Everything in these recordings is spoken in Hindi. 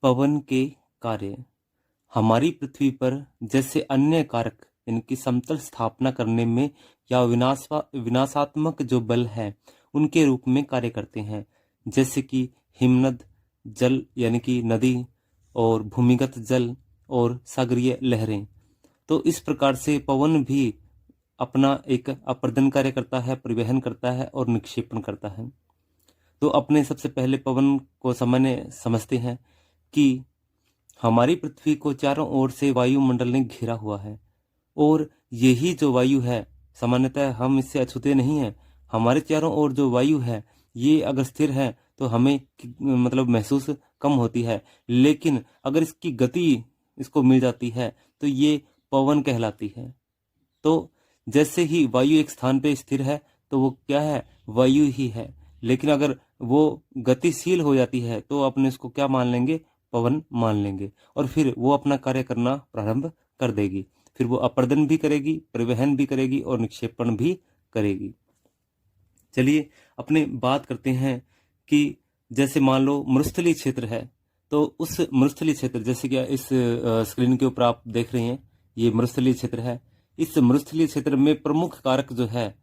पवन के कार्य हमारी पृथ्वी पर जैसे अन्य कारक इनकी समतल स्थापना करने में या विनाशात्मक जो बल है उनके रूप में कार्य करते हैं, जैसे कि हिमनद जल यानी कि नदी और भूमिगत जल और सागरीय लहरें। तो इस प्रकार से पवन भी अपना एक अपर्दन कार्य करता है, परिवहन करता है और निक्षेपण करता है। तो अपने सबसे पहले पवन को सामान्य समझते हैं कि हमारी पृथ्वी को चारों ओर से वायुमंडल ने घेरा हुआ है और यही जो वायु है सामान्यतः हम इससे अछूते नहीं हैं। हमारे चारों ओर जो वायु है ये अगर स्थिर है तो हमें मतलब महसूस कम होती है, लेकिन अगर इसकी गति इसको मिल जाती है तो ये पवन कहलाती है। तो जैसे ही वायु एक स्थान पे स्थिर है तो वो क्या है, वायु ही है, लेकिन अगर वो गतिशील हो जाती है तो अपने इसको क्या मान लेंगे, पवन मान लेंगे, और फिर वो अपना कार्य करना प्रारंभ कर देगी। फिर वो अपर्दन भी करेगी, परिवहन भी करेगी और निक्षेपण भी करेगी। चलिए अपने बात करते हैं कि जैसे मान लो मरुस्थलीय क्षेत्र है, तो उस मरुस्थलीय क्षेत्र जैसे कि इस स्क्रीन के ऊपर आप देख रहे हैं ये मरुस्थलीय क्षेत्र है। इस मरुस्थलीय क्षेत्र में प्रमुख कारक जो है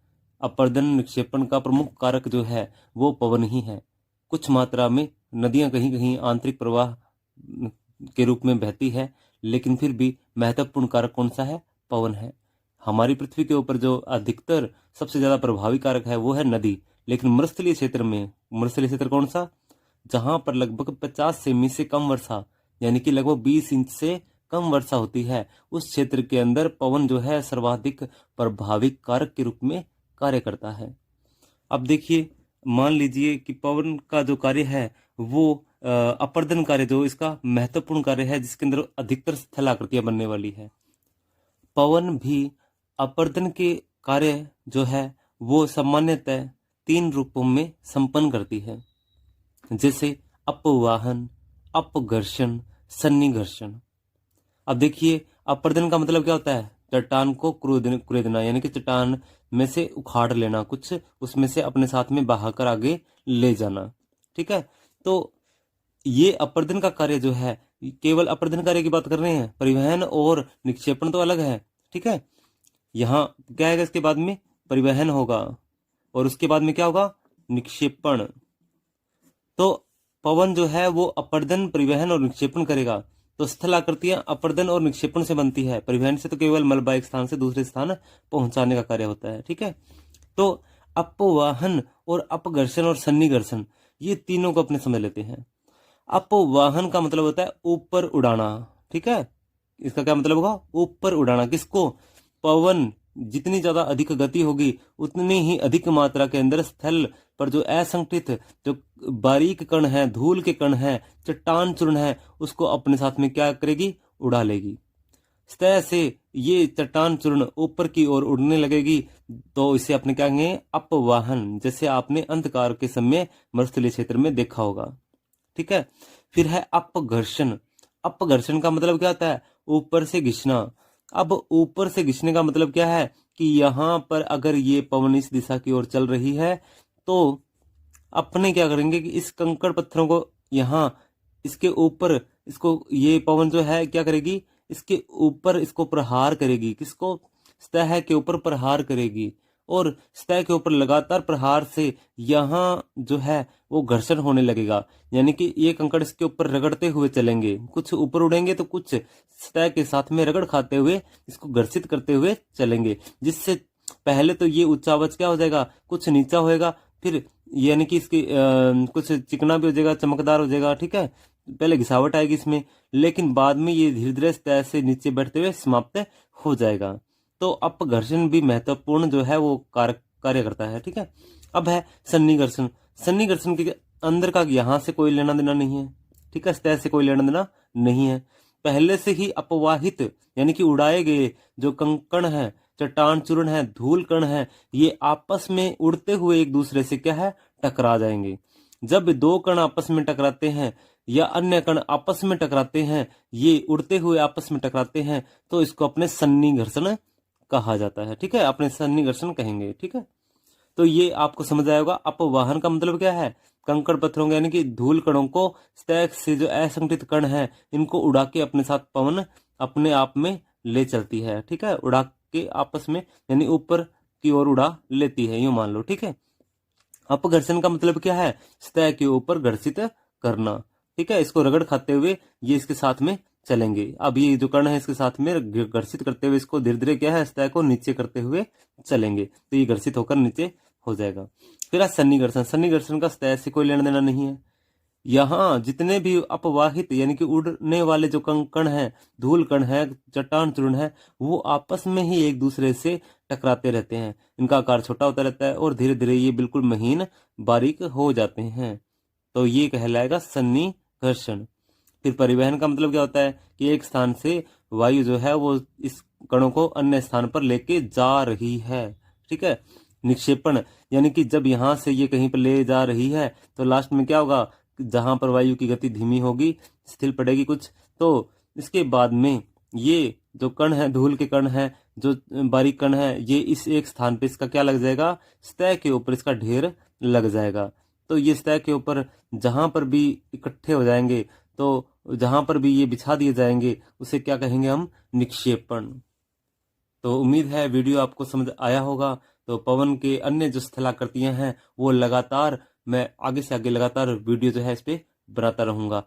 अपर्दन निक्षेपण का प्रमुख कारक जो है वो पवन ही है। कुछ मात्रा में नदियां कहीं कहीं आंतरिक प्रवाह के रूप में बहती है, लेकिन फिर भी महत्वपूर्ण कारक कौन सा है, पवन है। हमारी पृथ्वी के ऊपर जो अधिकतर सबसे ज्यादा प्रभावी कारक है वो है नदी, लेकिन मरुस्थलीय क्षेत्र में, मरुस्थलीय क्षेत्र कौन सा, जहां पर लगभग 50 सेमी से कम वर्षा यानी कि लगभग 20 इंच से कम वर्षा होती है, उस क्षेत्र के अंदर पवन जो है सर्वाधिक प्रभावी कारक के रूप में कार्य करता है। अब देखिए मान लीजिए कि पवन का जो कार्य है वो अपर्दन कार्य जो इसका महत्वपूर्ण कार्य है जिसके अंदर अधिकतर स्थल आकृतियां बनने वाली है। पवन भी अपर्दन के कार्य जो है वो सामान्यतः 3 रूपों में संपन्न करती है, जैसे अपवाहन, अपघर्षण, सन्निघर्षण। अब देखिए अपर्दन का मतलब क्या होता है, चट्टान को कुरेदना यानी कि चट्टान में से उखाड़ लेना, कुछ उसमें से अपने साथ में बहाकर आगे ले जाना। ठीक है, तो ये अपर्दन का कार्य जो है, केवल अपर्दन कार्य की बात कर रहे हैं, परिवहन और निक्षेपण तो अलग है। ठीक है, यहाँ क्या है, इसके बाद में परिवहन होगा और उसके बाद में क्या होगा, निक्षेपण। तो पवन जो है वो अपर्दन, परिवहन और निक्षेपण करेगा। तो स्थल आकृतियां अपर्दन और निक्षेपण से बनती है, परिवहन से तो केवल मलबा एक स्थान से दूसरे स्थान पहुंचाने का कार्य होता है। ठीक है, तो अपवाहन और अपघर्षण और सन्निघर्षण ये तीनों को अपने समझ लेते हैं। अपवाहन का मतलब होता है ऊपर उड़ाना। ठीक है, इसका क्या मतलब होगा, ऊपर उड़ाना। किसको, पवन जितनी ज्यादा अधिक गति होगी उतनी ही अधिक मात्रा के अंदर स्थल पर जो असंगठित जो बारीक कण है, धूल के कण है, चट्टान चूर्ण है, उसको अपने साथ में क्या करेगी, उड़ा लेगी। इस तरह से ये चट्टान चूर्ण ऊपर की ओर उड़ने लगेगी, तो इसे अपने क्या कहेंगे, अपवाहन, जैसे आपने अंधकार के समय मरुस्थलीय क्षेत्र में देखा होगा। ठीक है, फिर है अपघर्षण। अपघर्षण का मतलब क्या होता है, ऊपर से घिसना। अब ऊपर से घिसने का मतलब क्या है कि यहां पर अगर ये पवन इस दिशा की ओर चल रही है तो अपने क्या करेंगे कि इस कंकड़ पत्थरों को यहाँ इसके ऊपर, इसको ये पवन जो है क्या करेगी, इसके ऊपर इसको प्रहार करेगी। किसको, सतह के ऊपर प्रहार करेगी, और सतह के ऊपर लगातार प्रहार से यहाँ जो है वो घर्षण होने लगेगा। यानी कि ये कंकड़ इसके ऊपर रगड़ते हुए चलेंगे, कुछ ऊपर उड़ेंगे तो कुछ सतह के साथ में रगड़ खाते हुए इसको घर्षित करते हुए चलेंगे, जिससे पहले तो ये उच्चावच क्या हो जाएगा, कुछ नीचा होएगा, फिर यानी कि इसकी कुछ चिकना भी हो जाएगा, चमकदार हो जाएगा। ठीक है, पहले घिसावट आएगी इसमें, लेकिन बाद में ये धीरे धीरे सतह से नीचे बैठते हुए समाप्त हो जाएगा। तो अपघर्षण भी महत्वपूर्ण जो है वो कार्य करता है। ठीक है, अब है सन्निघर्षण। सन्निघर्षण के अंदर का यहां से कोई लेना देना नहीं है। ठीक है, सतह से कोई लेना देना नहीं है, पहले से ही अपवाहित यानी कि उड़ाए गए जो कंकण है, चट्टान चूर्ण है, धूल कण है, ये आपस में उड़ते हुए एक दूसरे से क्या है, टकरा जाएंगे। जब दो कण आपस में टकराते हैं या अन्य कण आपस में टकराते हैं, ये उड़ते हुए आपस में टकराते हैं, तो इसको अपने सन्निघर्षण कहा जाता है। ठीक है, अपने सन्निघर्षण कहेंगे। ठीक है, तो ये आपको समझ आएगा। अपवाहन का मतलब क्या है, कंकड़ पत्थरों के यानी कि धूल कणों को सतह से जो असंगठित कण है इनको उड़ा के अपने साथ पवन अपने आप में ले चलती है। ठीक है, उड़ा के आपस में यानी ऊपर की ओर उड़ा लेती है, यूं मान लो। ठीक है, अपघर्षण का मतलब क्या है? सतह के ऊपर घर्षित करना। ठीक है, इसको रगड़ खाते हुए ये इसके साथ में चलेंगे। अब ये जो कण है इसके साथ में घर्षित करते हुए इसको धीरे धीरे क्या है, सतह को नीचे करते हुए चलेंगे, तो ये घर्षित होकर नीचे हो जाएगा। फिर सन्निकर्षण। सन्निकर्षण का सतह से कोई लेना देना नहीं है। यहाँ जितने भी अपवाहित यानी कि उड़ने वाले जो कण है, धूल कण है, चट्टान चूर्ण है, वो आपस में ही एक दूसरे से टकराते रहते हैं। इनका आकार छोटा होता रहता है और धीरे धीरे ये बिल्कुल महीन बारीक हो जाते हैं, तो ये कहलाएगा सन्निकर्षण। फिर परिवहन का मतलब क्या होता है कि एक स्थान से वायु जो है वो इस कणों को अन्य स्थान पर लेके जा रही है। ठीक है, निक्षेपण यानी कि जब यहां से ये कहीं पर ले जा रही है तो लास्ट में क्या होगा, जहां पर वायु की गति धीमी होगी, स्थिर पड़ेगी कुछ, तो इसके बाद में ये जो कण है, धूल के कण है, जो बारीक कण है, ये इस एक स्थान पे इसका क्या लग जाएगा, सतह के ऊपर इसका ढेर लग जाएगा। तो ये सतह के ऊपर जहां पर भी इकट्ठे हो जाएंगे, तो जहां पर भी ये बिछा दिए जाएंगे, उसे क्या कहेंगे हम, निक्षेपण। तो उम्मीद है वीडियो आपको समझ आया होगा। तो पवन के अन्य जो स्थलाकृतियां हैं वो लगातार मैं आगे से आगे लगातार वीडियो जो है इस पे बनाता रहूंगा।